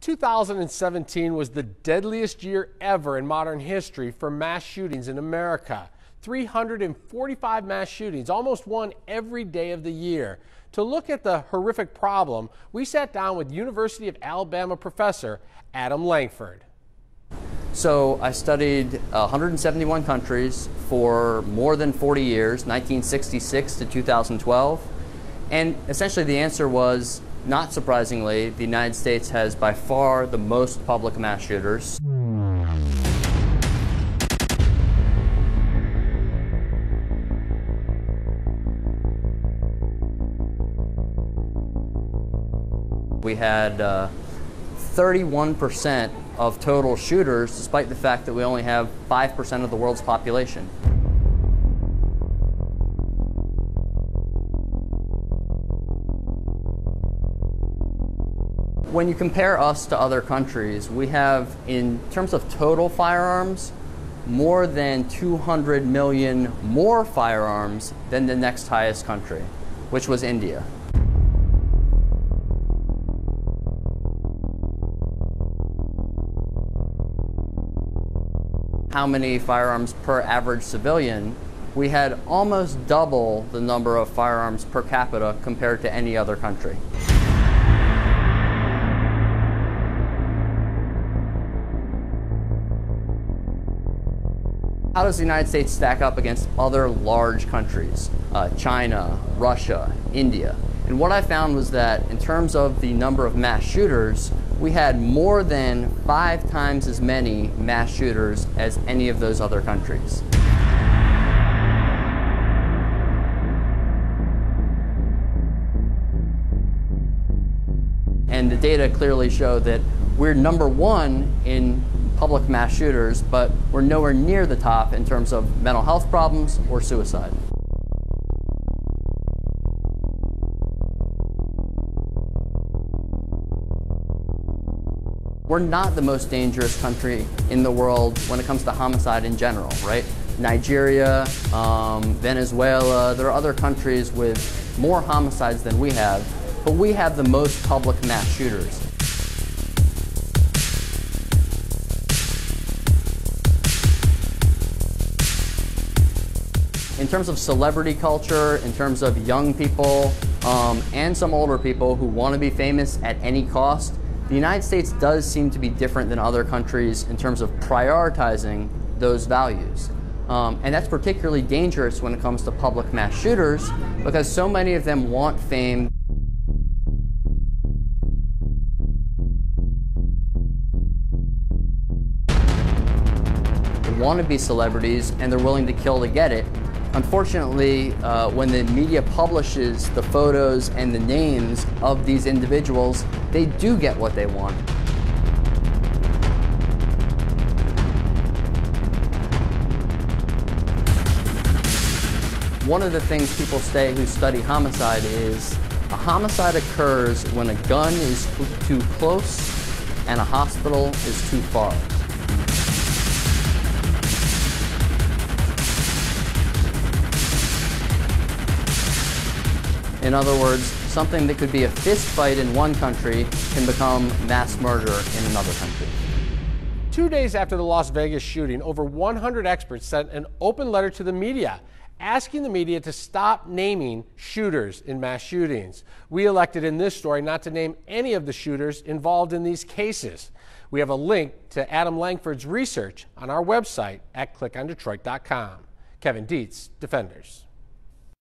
2017 was the deadliest year ever in modern history for mass shootings in America. 345 mass shootings, almost one every day of the year. To look at the horrific problem, we sat down with University of Alabama professor Adam Lankford. So I studied 171 countries for more than 40 years, 1966 to 2012. And essentially the answer was, not surprisingly, the United States has by far the most public mass shooters. We had 31% of total shooters, despite the fact that we only have 5% of the world's population. When you compare us to other countries, we have, in terms of total firearms, more than 200 million more firearms than the next highest country, which was India. How many firearms per average civilian? We had almost double the number of firearms per capita compared to any other country. How does the United States stack up against other large countries? China, Russia, India. And what I found was that in terms of the number of mass shooters, we had more than 5 times as many mass shooters as any of those other countries. And the data clearly show that we're number one in public mass shooters, but we're nowhere near the top in terms of mental health problems or suicide. We're not the most dangerous country in the world when it comes to homicide in general, right? Nigeria, Venezuela, there are other countries with more homicides than we have, but we have the most public mass shooters. In terms of celebrity culture, in terms of young people, and some older people who want to be famous at any cost, the United States does seem to be different than other countries in terms of prioritizing those values. And that's particularly dangerous when it comes to public mass shooters, because so many of them want fame. They want to be celebrities, and they're willing to kill to get it. Unfortunately, when the media publishes the photos and the names of these individuals, they do get what they want. One of the things people say who study homicide is a homicide occurs when a gun is too close and a hospital is too far. In other words, something that could be a fist fight in one country can become mass murder in another country. 2 days after the Las Vegas shooting, over 100 experts sent an open letter to the media, asking the media to stop naming shooters in mass shootings. We elected in this story not to name any of the shooters involved in these cases. We have a link to Adam Lankford's research on our website at clickondetroit.com. Kevin Dietz, Defenders.